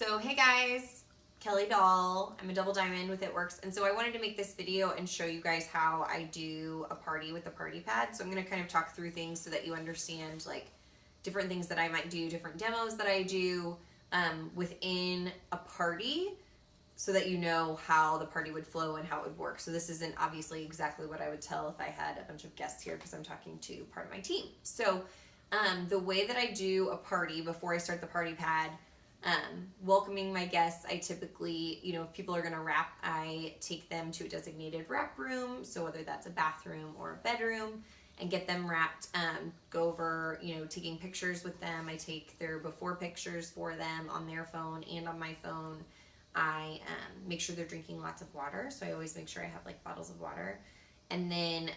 So hey guys, Kelly Doll. I'm a double diamond with It Works, and so I wanted to make this video and show you guys how I do a party with the party pad. So I'm going to kind of talk through things so that you understand like different things that I might do, different demos that I do within a party, so that you know how the party would flow and how it would work. So this isn't obviously exactly what I would tell if I had a bunch of guests here, because I'm talking to part of my team. So the way that I do a party before I start the party pad, welcoming my guests, I typically, if people are going to wrap, I take them to a designated wrap room. So whether that's a bathroom or a bedroom, and get them wrapped, go over, taking pictures with them. I take their before pictures for them on their phone and on my phone. I make sure they're drinking lots of water. So I always make sure I have like bottles of water. And then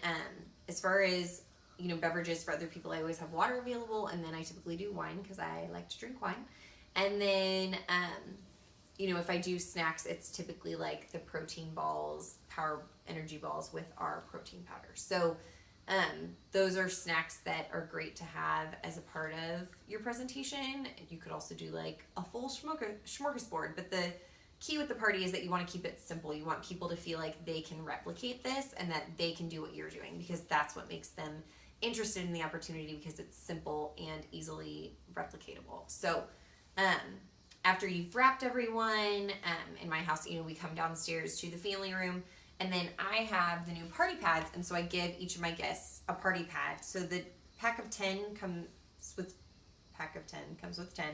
as far as, beverages for other people, I always have water available. And then I typically do wine because I like to drink wine. And then, if I do snacks, it's typically like the protein balls, power energy balls with our protein powder. So those are snacks that are great to have as a part of your presentation. You could also do like a full smorgasbord, but the key with the party is that you want to keep it simple. You want people to feel like they can replicate this and that they can do what you're doing, because that's what makes them interested in the opportunity, because it's simple and easily replicatable. So after you've wrapped everyone, in my house, we come downstairs to the family room, and then I have the new party pads, and so I give each of my guests a party pad. So the pack of 10 comes with 10,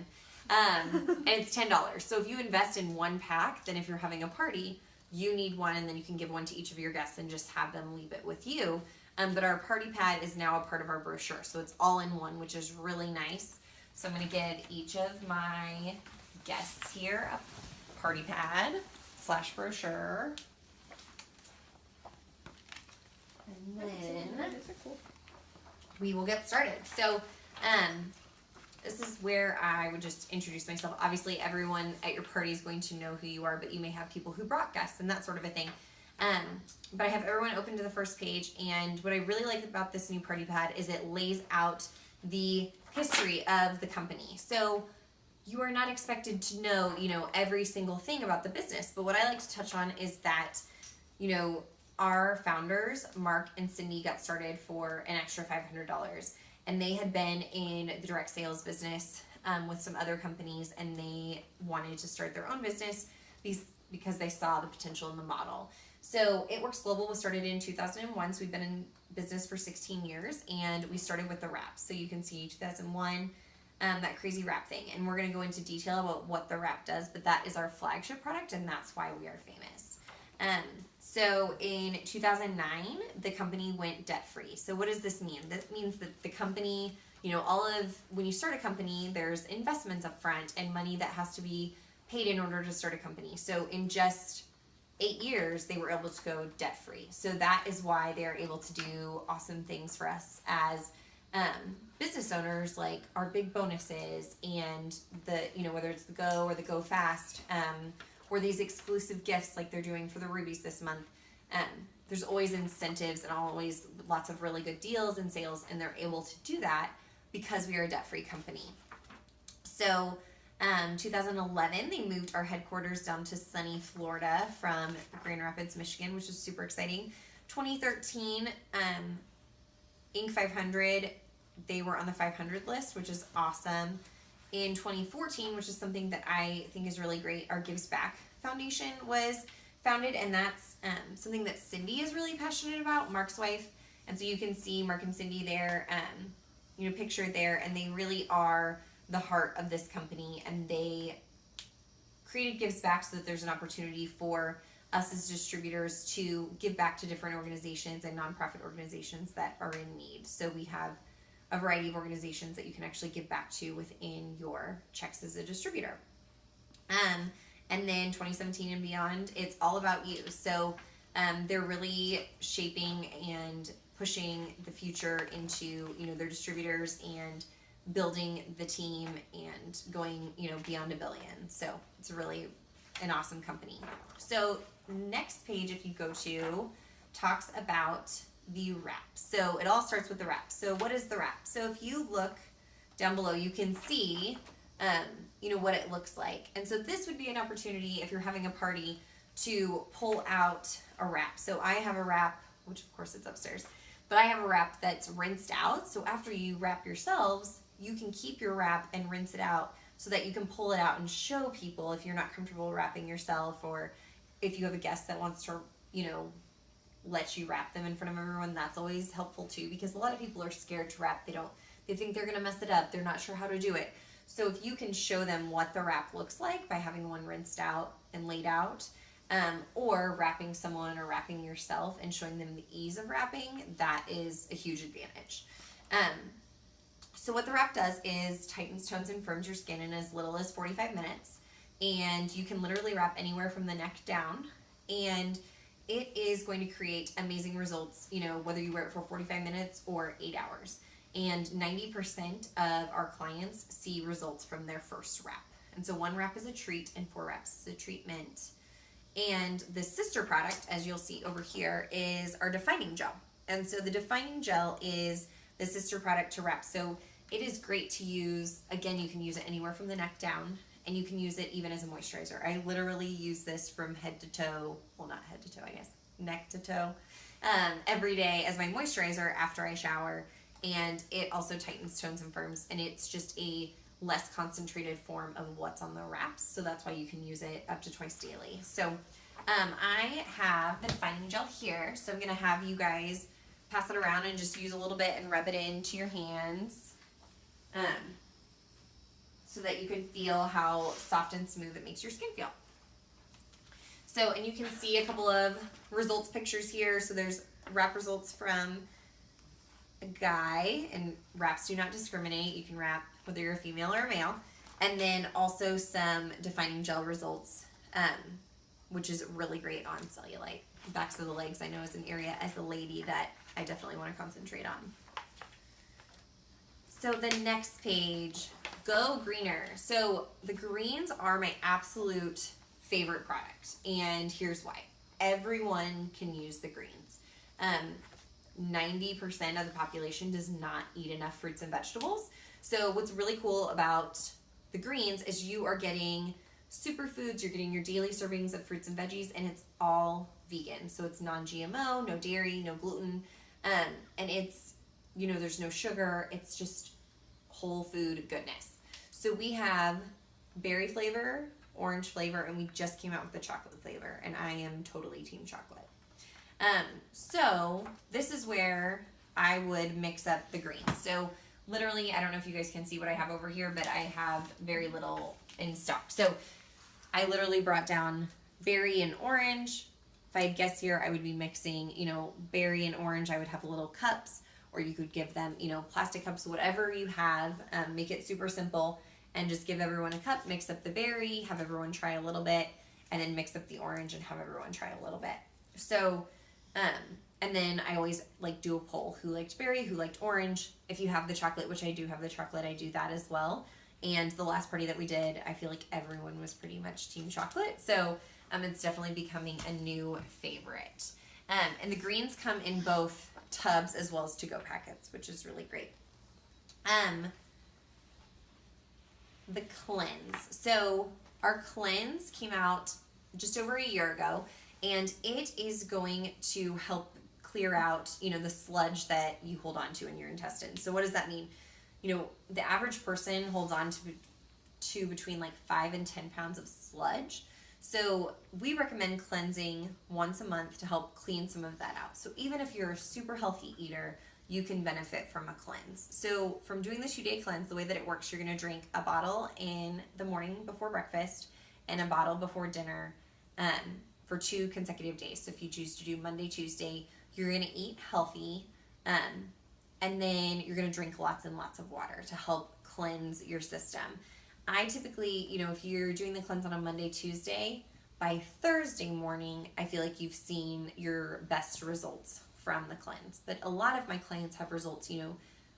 and it's $10. So if you invest in one pack, then if you're having a party, you need one, and then you can give one to each of your guests and just have them leave it with you. But our party pad is now a part of our brochure, so it's all in one, which is really nice. So I'm going to give each of my guests here a party pad / brochure. And then we will get started. So this is where I would just introduce myself. Obviously, everyone at your party is going to know who you are, but you may have people who brought guests and that sort of a thing. But I have everyone open to the first page, and what I really like about this new party pad is it lays out the history of the company. So you are not expected to know, every single thing about the business, but what I like to touch on is that, our founders, Mark and Cindy, got started for an extra $500, and they had been in the direct sales business with some other companies, and they wanted to start their own business because they saw the potential in the model. So It Works Global was started in 2001, so we've been in business for 16 years, and we started with the wraps. So you can see 2001, that crazy wrap thing, and we're going to go into detail about what the wrap does, but that is our flagship product, and that's why we are famous. So in 2009, the company went debt-free. So what does this mean? This means that the company, when you start a company, there's investments up front and money that has to be paid in order to start a company. So in just 8 years, they were able to go debt-free. So that is why they're able to do awesome things for us as business owners, like our big bonuses and the, whether it's the Go or the Go Fast, or these exclusive gifts like they're doing for the Rubies this month. There's always incentives and always lots of really good deals and sales, and they're able to do that because we are a debt-free company. So 2011, they moved our headquarters down to sunny Florida from Grand Rapids, Michigan, which is super exciting. 2013, Inc. 500, they were on the 500 list, which is awesome. In 2014, which is something that I think is really great, our Gives Back Foundation was founded, and that's something that Cindy is really passionate about, Mark's wife. And so you can see Mark and Cindy there, pictured there, and they really are the heart of this company, and they created Gives Back so that there's an opportunity for us as distributors to give back to different organizations and nonprofit organizations that are in need. So we have a variety of organizations that you can actually give back to within your checks as a distributor. And then 2017 and beyond, it's all about you. So they're really shaping and pushing the future into, their distributors and building the team and going, beyond $1 billion. So it's really an awesome company. So next page, if you go to, talks about the wrap. So it all starts with the wrap. So what is the wrap? So if you look down below, you can see what it looks like. And so this would be an opportunity if you're having a party to pull out a wrap. So I have a wrap, which of course it's upstairs, but I have a wrap that's rinsed out. So after you wrap yourselves, you can keep your wrap and rinse it out so that you can pull it out and show people if you're not comfortable wrapping yourself, or if you have a guest that wants to, let you wrap them in front of everyone. That's always helpful too, because a lot of people are scared to wrap. They think they're gonna mess it up. They're not sure how to do it. So if you can show them what the wrap looks like by having one rinsed out and laid out, or wrapping someone or wrapping yourself and showing them the ease of wrapping, that is a huge advantage. So what the wrap does is tightens, tones, and firms your skin in as little as 45 minutes. And you can literally wrap anywhere from the neck down. And it is going to create amazing results, whether you wear it for 45 minutes or 8 hours. And 90% of our clients see results from their first wrap. And so 1 wrap is a treat and 4 wraps is a treatment. And the sister product, as you'll see over here, is our defining gel. And so the defining gel is the sister product to wrap. So it is great to use. Again, you can use it anywhere from the neck down, and you can use it even as a moisturizer. I literally use this from head to toe, well, not head to toe, I guess, neck to toe, every day as my moisturizer after I shower. And it also tightens, tones, and firms, and it's just a less concentrated form of what's on the wraps, so that's why you can use it up to twice daily. So I have the defining gel here, so I'm going to have you guys pass it around and just use a little bit and rub it into your hands, so that you can feel how soft and smooth it makes your skin feel. So, and you can see a couple of results pictures here. So there's wrap results from a guy, and wraps do not discriminate. You can wrap whether you're a female or a male. And then also some defining gel results, which is really great on cellulite. The backs of the legs I know is an area as a lady that I definitely want to concentrate on. So the next page, Go Greener. So the greens are my absolute favorite product, and here's why. Everyone can use the greens. 90% of the population does not eat enough fruits and vegetables. So what's really cool about the greens is you are getting superfoods, you're getting your daily servings of fruits and veggies, and it's all vegan. So it's non-GMO, no dairy, no gluten, and it's, there's no sugar. It's just whole food goodness. So we have berry flavor, orange flavor, and we just came out with the chocolate flavor, and I am totally team chocolate. So this is where I would mix up the greens. So literally, I don't know if you guys can see what I have over here, but I have very little in stock. So I literally brought down berry and orange. If I had guests here, I would be mixing, berry and orange. I would have little cups, or you could give them, plastic cups, whatever you have. Make it super simple and just give everyone a cup, mix up the berry, have everyone try a little bit, and then mix up the orange and have everyone try a little bit. So, and then I always do a poll. Who liked berry? Who liked orange? If you have the chocolate, which I do have the chocolate, I do that as well. And the last party that we did, I feel like everyone was pretty much team chocolate. So it's definitely becoming a new favorite. And the greens come in both tubs as well as to-go packets, which is really great. The cleanse. So our cleanse came out just over a year ago, and it is going to help clear out, the sludge that you hold on to in your intestines. So what does that mean? The average person holds on to between 5 and 10 pounds of sludge. So we recommend cleansing once a month to help clean some of that out. So even if you're a super healthy eater, you can benefit from a cleanse. So from doing the 2-day cleanse, the way that it works, you're going to drink a bottle in the morning before breakfast and a bottle before dinner for 2 consecutive days. So if you choose to do Monday, Tuesday, you're going to eat healthy, and then you're going to drink lots and lots of water to help cleanse your system. I typically, if you're doing the cleanse on a Monday, Tuesday, by Thursday morning, I feel like you've seen your best results from the cleanse. But a lot of my clients have results,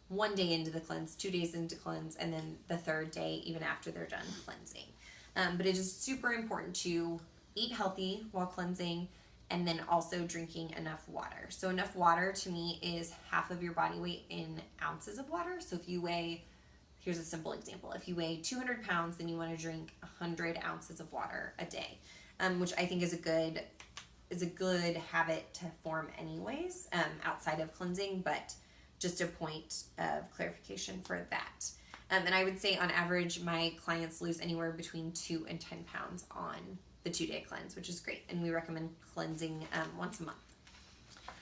1 day into the cleanse, 2 days into cleanse, and then the 3rd day, even after they're done cleansing. But it is super important to eat healthy while cleansing, and then also drinking enough water. So enough water to me is half of your body weight in ounces of water. So if you weigh here's a simple example. If you weigh 200 pounds, then you want to drink 100 ounces of water a day, which I think is a good habit to form anyways, outside of cleansing, but just a point of clarification for that. And I would say on average, my clients lose anywhere between 2 and 10 pounds on the 2-day cleanse, which is great. And we recommend cleansing once a month.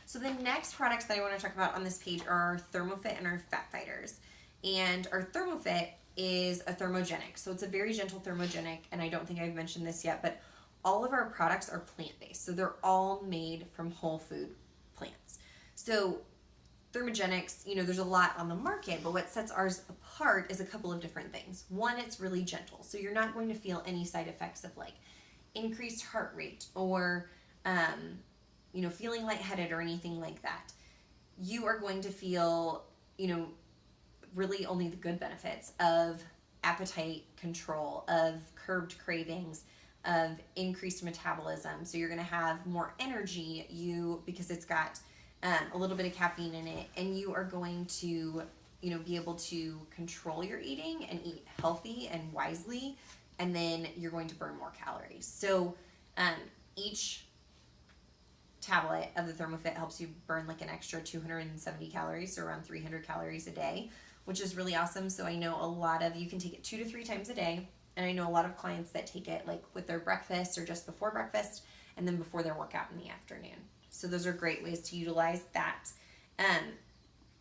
So the next products that I want to talk about on this page are our ThermoFit and our Fat Fighters. And our ThermoFit is a thermogenic. So it's a very gentle thermogenic. And I don't think I've mentioned this yet, but all of our products are plant-based. So they're all made from whole food plants. So thermogenics, there's a lot on the market, but what sets ours apart is a couple of different things. One, it's really gentle. So you're not going to feel any side effects of like increased heart rate or, feeling lightheaded or anything like that. You are going to feel, really only the good benefits of appetite control, of curbed cravings, of increased metabolism. So you're going to have more energy, because it's got a little bit of caffeine in it, and you are going to, be able to control your eating and eat healthy and wisely, and then you're going to burn more calories. So each tablet of the ThermoFit helps you burn like an extra 270 calories, so around 300 calories a day, which is really awesome. So I know you can take it 2 to 3 times a day, and I know a lot of clients that take it like with their breakfast or just before breakfast, and then before their workout in the afternoon. So those are great ways to utilize that.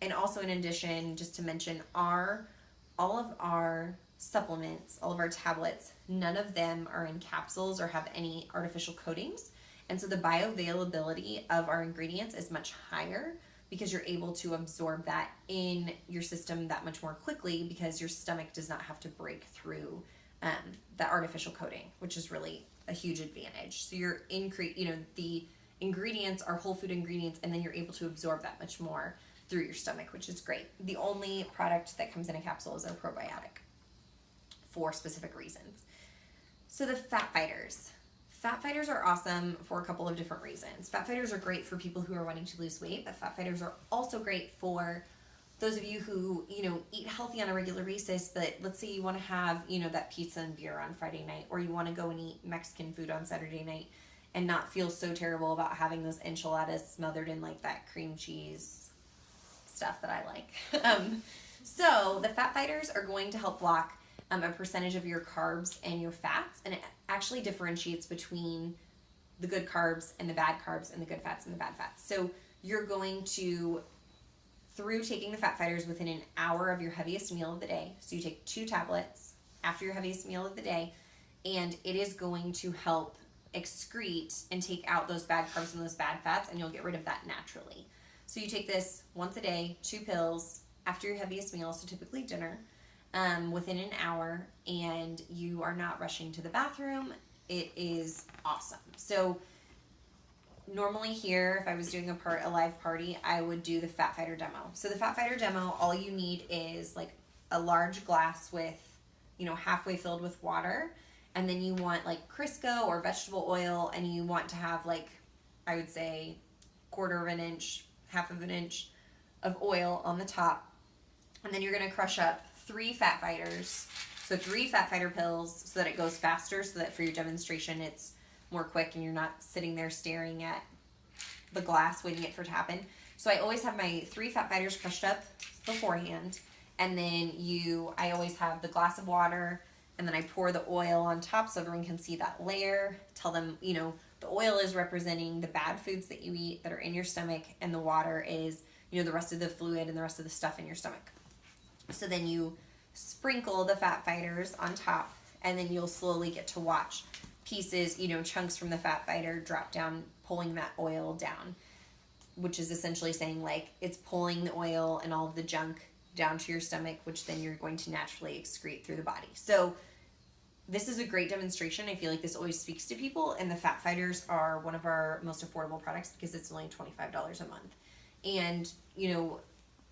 And also in addition, just to mention, all of our supplements, all of our tablets, none of them are in capsules or have any artificial coatings. And so the bioavailability of our ingredients is much higher because you're able to absorb that in your system that much more quickly because your stomach does not have to break through the artificial coating, which is really a huge advantage. So the ingredients are whole food ingredients, and then you're able to absorb that much more through your stomach, which is great. The only product that comes in a capsule is our probiotic for specific reasons. So the Fat Fighters. Fat Fighters are awesome for a couple of different reasons. Fat Fighters are great for people who are wanting to lose weight, but Fat Fighters are also great for those of you who, eat healthy on a regular basis, but let's say you want to have, that pizza and beer on Friday night, or you want to go and eat Mexican food on Saturday night and not feel so terrible about having those enchiladas smothered in like that cream cheese stuff that I like. So the Fat Fighters are going to help block a percentage of your carbs and your fats, and it actually differentiates between the good carbs and the bad carbs and the good fats and the bad fats. So you're going to, through taking the Fat Fighters within an hour of your heaviest meal of the day, so you take 2 tablets after your heaviest meal of the day, and it is going to help excrete and take out those bad carbs and those bad fats, and you'll get rid of that naturally. So you take this once a day, 2 pills after your heaviest meal, so typically dinner, within an hour, and you are not rushing to the bathroom. It is awesome. So normally here, if I was doing a live party, I would do the Fat Fighter demo. So the Fat Fighter demo, all you need is like a large glass with, halfway filled with water, and then you want like Crisco or vegetable oil, and you want to have like, I would say, 1/4 of an inch, 1/2 of an inch of oil on the top, and then you're going to crush up 3 Fat Fighters, so 3 Fat Fighter pills, so that it goes faster, so that for your demonstration it's more quick and you're not sitting there staring at the glass waiting for it to happen. So I always have my 3 Fat Fighters crushed up beforehand, and then I always have the glass of water, and then I pour the oil on top so everyone can see that layer. Tell them, the oil is representing the bad foods that you eat that are in your stomach, and the water is, the rest of the fluid and the rest of the stuff in your stomach. So then you sprinkle the Fat Fighters on top, and then you'll slowly get to watch pieces, chunks from the Fat Fighter drop down, pulling that oil down, which is essentially saying like it's pulling the oil and all of the junk down to your stomach, which then you're going to naturally excrete through the body. So this is a great demonstration. I feel like this always speaks to people, and the Fat Fighters are one of our most affordable products because it's only $25 a month. And,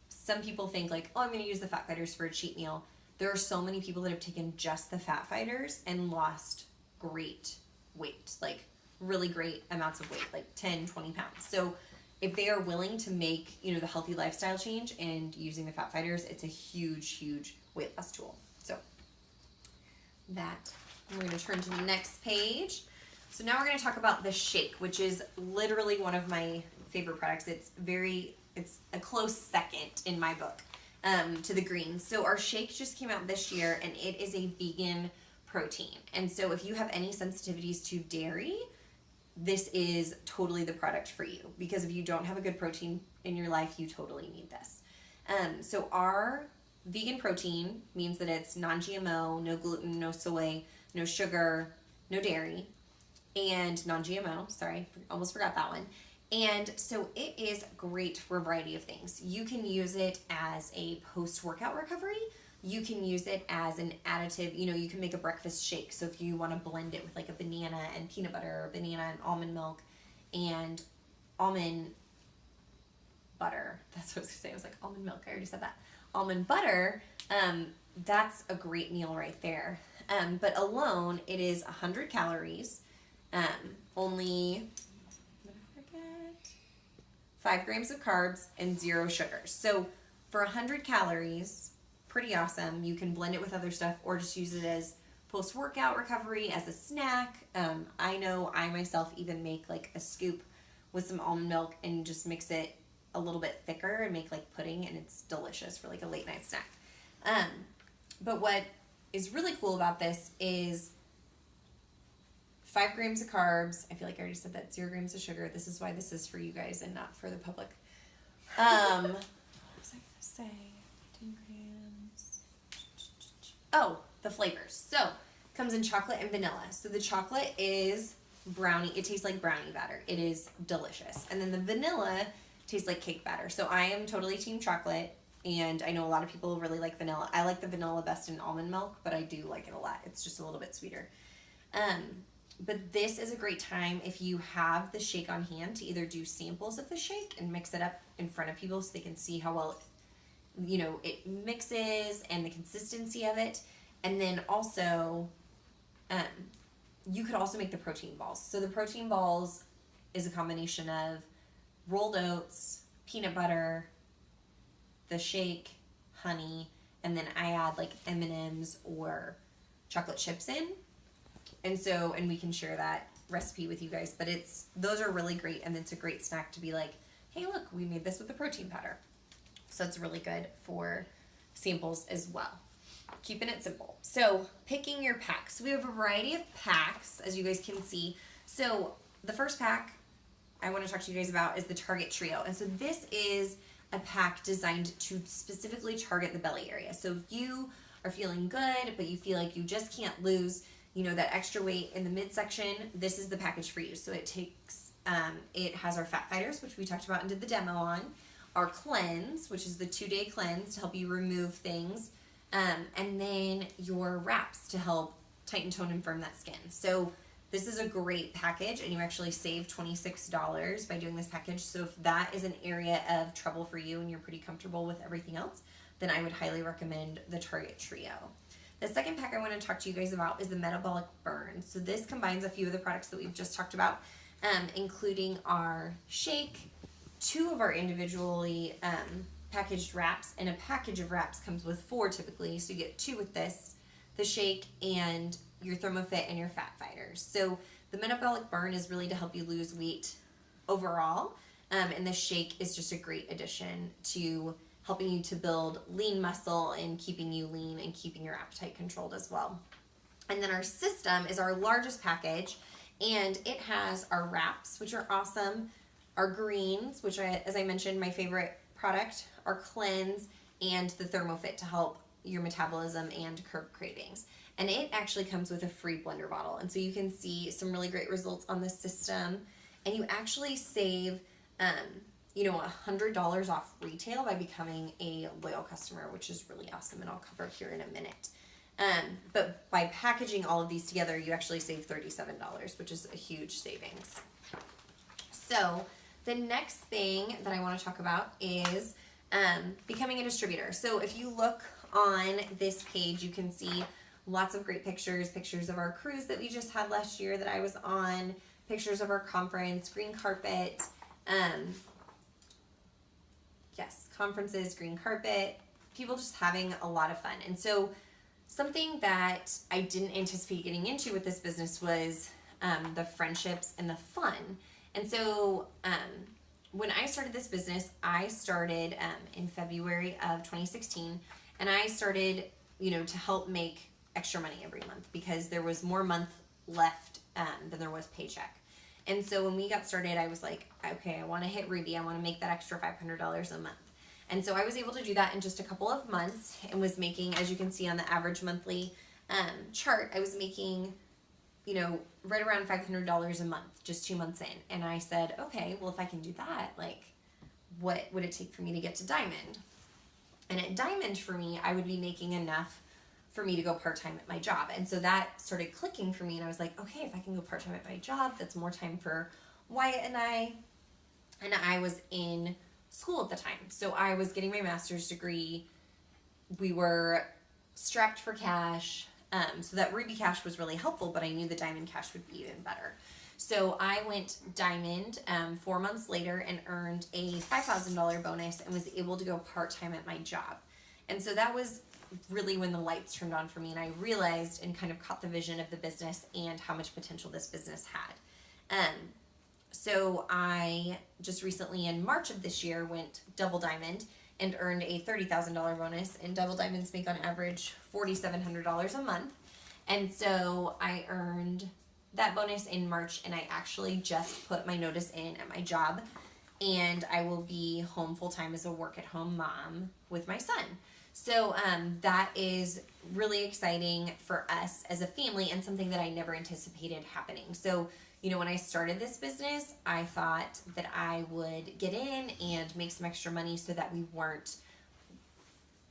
some people think like, oh, I'm going to use the Fat Fighters for a cheat meal. There are so many people that have taken just the Fat Fighters and lost great weight, like really great amounts of weight, like 10, 20 pounds. So if they are willing to make, the healthy lifestyle change and using the Fat Fighters, it's a huge, huge weight loss tool. So that, we're going to turn to the next page. So now we're going to talk about the shake, which is literally one of my favorite products. It's a close second in my book to the greens. So our shake just came out this year, and it is a vegan protein. And so if you have any sensitivities to dairy, this is totally the product for you, because if you don't have a good protein in your life, you totally need this. So our vegan protein means that it's non-GMO, no gluten, no soy, no sugar, no dairy, and non-GMO, sorry, almost forgot that one. And so it is great for a variety of things. You can use it as a post-workout recovery. You can use it as an additive. You can make a breakfast shake. So if you want to blend it with like a banana and peanut butter, or banana and almond milk and almond butter. That's what I was going to say. I was like, almond milk. I already said that. Almond butter, that's a great meal right there. But alone, it is 100 calories, only 5 grams of carbs, and 0 sugars. So for 100 calories, pretty awesome. You can blend it with other stuff or just use it as post-workout recovery, as a snack. I know I myself even make like a scoop with some almond milk and just mix it a little bit thicker and make like pudding, and it's delicious for like a late night snack. But what is really cool about this is 5 grams of carbs. I feel like I already said that. 0 grams of sugar. This is why this is for you guys and not for the public. What was I going to say? 15 grams. Oh, the flavors. So, it comes in chocolate and vanilla. So the chocolate is brownie. It tastes like brownie batter. It is delicious. And then the vanilla tastes like cake batter. So I am totally team chocolate, and I know a lot of people really like vanilla. I like the vanilla best in almond milk, but I do like it a lot. It's just a little bit sweeter. But this is a great time if you have the shake on hand to either do samples of the shake and mix it up in front of people so they can see how well it mixes and the consistency of it. And then also, you could also make the protein balls. So the protein balls is a combination of rolled oats, peanut butter, the shake, honey, and then I add like M&Ms or chocolate chips in. And we can share that recipe with you guys, but those are really great, and it's a great snack to be like, hey, look, we made this with the protein powder. So it's really good for samples as well. Keeping it simple. So picking your packs. So we have a variety of packs, as you guys can see. So the first pack I want to talk to you guys about is the Target Trio. And so this is a pack designed to specifically target the belly area. So if you are feeling good, but you feel like you just can't lose that extra weight in the midsection, this is the package for you. So it has our Fat Fighters, which we talked about and did the demo on, our cleanse, which is the 2-day cleanse to help you remove things, and then your wraps to help tighten, tone, and firm that skin. So this is a great package, and you actually save $26 by doing this package. So if that is an area of trouble for you and you're pretty comfortable with everything else, then I would highly recommend the Target Trio. The second pack I want to talk to you guys about is the Metabolic Burn. So this combines a few of the products that we've just talked about, including our shake, 2 of our individually packaged wraps, and a package of wraps comes with 4 typically. So you get 2 with this, the shake, and your ThermoFit and your Fat Fighters. So the Metabolic Burn is really to help you lose weight overall, and the shake is just a great addition to helping you to build lean muscle and keeping you lean and keeping your appetite controlled as well. And then our system is our largest package, and it has our wraps, which are awesome, our greens, which are, as I mentioned, my favorite product, our cleanse, and the ThermoFit to help your metabolism and curb cravings. And it actually comes with a free blender bottle. And so you can see some really great results on the system, and you actually save $100 off retail by becoming a loyal customer, which is really awesome, and I'll cover here in a minute. But by packaging all of these together, you actually save $37, which is a huge savings. So the next thing that I want to talk about is becoming a distributor. So if you look on this page, you can see lots of great pictures of our cruise that we just had last year that I was on, pictures of our conference, green carpet, conferences, green carpet, people just having a lot of fun. And so something that I didn't anticipate getting into with this business was the friendships and the fun. And so when I started this business, I started in February of 2016, and I started, to help make extra money every month because there was more month left than there was paycheck. And so when we got started, I was like, okay, I want to hit Ruby. I want to make that extra $500 a month. And so I was able to do that in just a couple of months and was making, as you can see on the average monthly chart, I was making, right around $500 a month, just 2 months in. And I said, okay, well, if I can do that, like, what would it take for me to get to Diamond? And at Diamond, for me, I would be making enough for me to go part-time at my job. And so that started clicking for me, and I was like, okay, if I can go part-time at my job, that's more time for Wyatt and I. And I was in school at the time, so I was getting my master's degree. We were strapped for cash, so that Ruby Cash was really helpful, but I knew the Diamond Cash would be even better. So I went Diamond 4 months later and earned a $5,000 bonus and was able to go part-time at my job. And so that was really when the lights turned on for me, and I realized and kind of caught the vision of the business and how much potential this business had. So I just recently in March of this year went double diamond and earned a $30,000 bonus, and double diamonds make on average $4,700 a month. And so I earned that bonus in March, and I actually just put my notice in at my job, and I will be home full-time as a work-at-home mom with my son. So that is really exciting for us as a family and something that I never anticipated happening. So, when I started this business, I thought that I would get in and make some extra money so that we weren't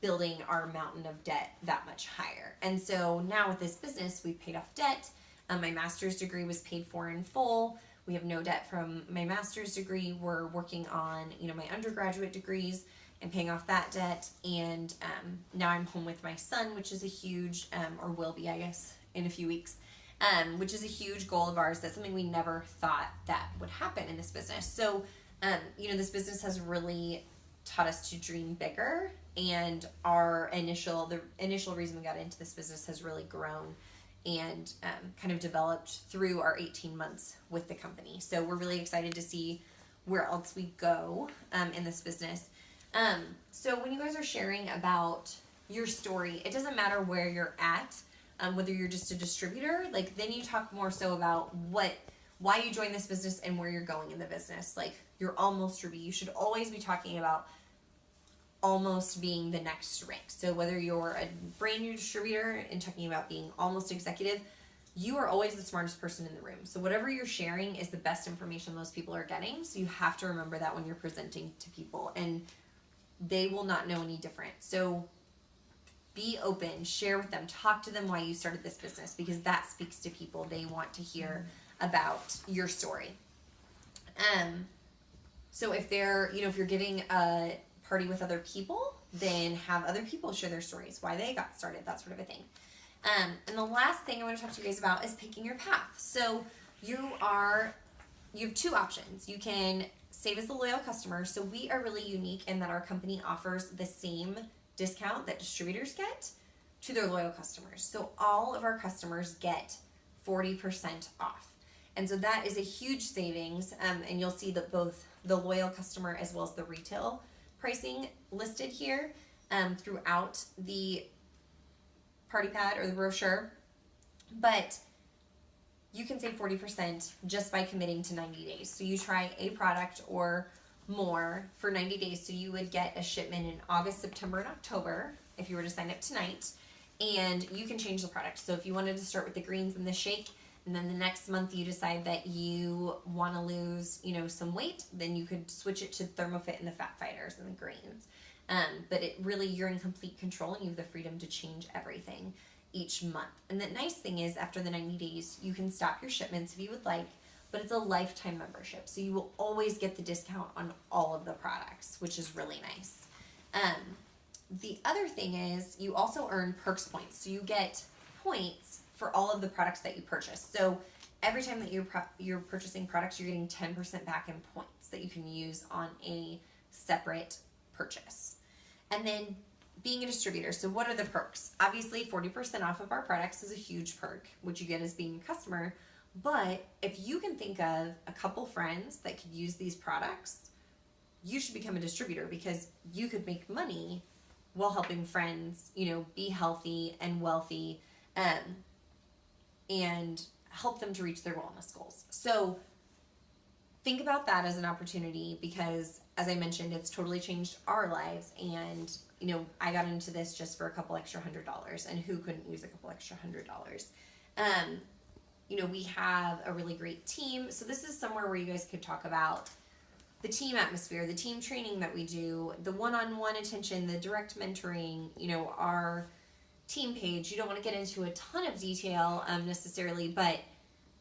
building our mountain of debt that much higher. And so now with this business, we've paid off debt. My master's degree was paid for in full. We have no debt from my master's degree. We're working on, my undergraduate degrees and paying off that debt. And now I'm home with my son, which is a huge, or will be, I guess, in a few weeks, which is a huge goal of ours. That's something we never thought that would happen in this business. So, this business has really taught us to dream bigger. And the initial reason we got into this business has really grown and kind of developed through our 18 months with the company. So we're really excited to see where else we go in this business. So when you guys are sharing about your story, it doesn't matter where you're at, whether you're just a distributor, then you talk more so about why you joined this business and where you're going in the business. Like, you're almost Ruby. You should always be talking about almost being the next rank. So whether you're a brand new distributor and talking about being almost executive, you are always the smartest person in the room. So whatever you're sharing is the best information most people are getting. So you have to remember that when you're presenting to people, and they will not know any different. So be open, share with them, talk to them why you started this business, because that speaks to people. They want to hear about your story. So if if you're giving a party with other people, then have other people share their stories, why they got started, that sort of a thing. And the last thing I want to talk to you guys about is picking your path. So you have two options. You can save as a loyal customer. So we are really unique in that our company offers the same discount that distributors get to their loyal customers. So all of our customers get 40% off. And so that is a huge savings. And you'll see that both the loyal customer as well as the retail pricing listed here throughout the party pad or the brochure. But you can save 40% just by committing to 90 days. So you try a product or more for 90 days. So you would get a shipment in August, September, and October if you were to sign up tonight. And you can change the product. So if you wanted to start with the greens and the shake, and then the next month you decide that you want to lose, some weight, then you could switch it to ThermoFit and the Fat Fighters and the greens. But you're in complete control, and you have the freedom to change everything each month. And the nice thing is, after the 90 days, you can stop your shipments if you would like, but it's a lifetime membership. So you will always get the discount on all of the products, which is really nice. The other thing is you also earn perks points. So you get points for all of the products that you purchase. So every time that you're purchasing products, you're getting 10% back in points that you can use on a separate purchase. And then being a distributor. So what are the perks? Obviously, 40% off of our products is a huge perk, which you get as being a customer. But if you can think of a couple friends that could use these products, you should become a distributor, because you could make money while helping friends, be healthy and wealthy, and help them to reach their wellness goals. So think about that as an opportunity, because as I mentioned, it's totally changed our lives. And, I got into this just for a couple extra $100, and who couldn't use a couple extra $100? We have a really great team. So this is somewhere where you guys could talk about the team atmosphere, the team training that we do, the one-on-one attention, the direct mentoring, our team page. You don't want to get into a ton of detail necessarily, but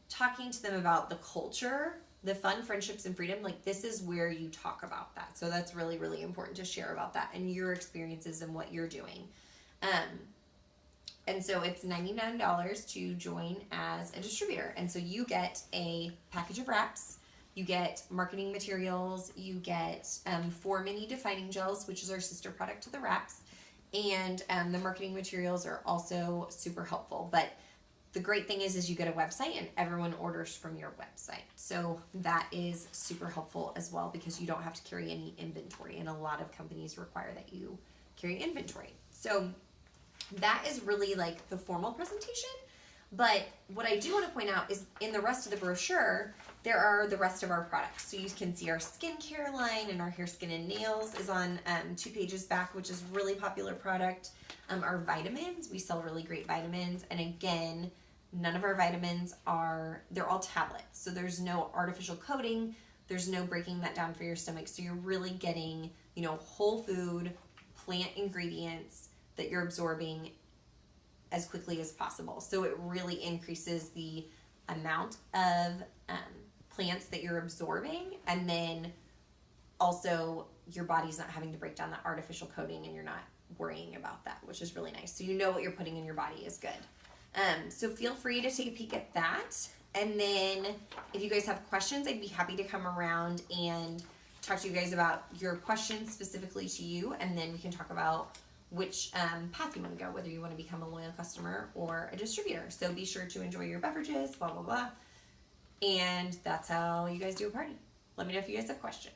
talking to them about the culture, the fun, friendships, and freedom, like this is where you talk about that. So that's really, really important to share about that and your experiences and what you're doing. And so it's $99 to join as a distributor. And so you get a package of wraps, you get marketing materials, you get 4 mini defining gels, which is our sister product to the wraps. And the marketing materials are also super helpful. But the great thing is you get a website, and everyone orders from your website. So that is super helpful as well, because you don't have to carry any inventory. And a lot of companies require that you carry inventory. So that is really like the formal presentation. But what I do want to point out is in the rest of the brochure, there are the rest of our products. So you can see our skincare line, and our hair, skin, and nails is on 2 pages back, which is a really popular product. Our vitamins, we sell really great vitamins. And again, none of our vitamins they're all tablets. So there's no artificial coating. There's no breaking that down for your stomach. So you're really getting, whole food, plant ingredients that you're absorbing as quickly as possible. So it really increases the amount of plants that you're absorbing, and then also your body's not having to break down that artificial coating, and you're not worrying about that, which is really nice. So what you're putting in your body is good. So feel free to take a peek at that. And then if you guys have questions, I'd be happy to come around and talk to you guys about your questions specifically to you, and then we can talk about which path you want to go, whether you want to become a loyal customer or a distributor. So be sure to enjoy your beverages, blah, blah, blah. And that's how you guys do a party. Let me know if you guys have questions.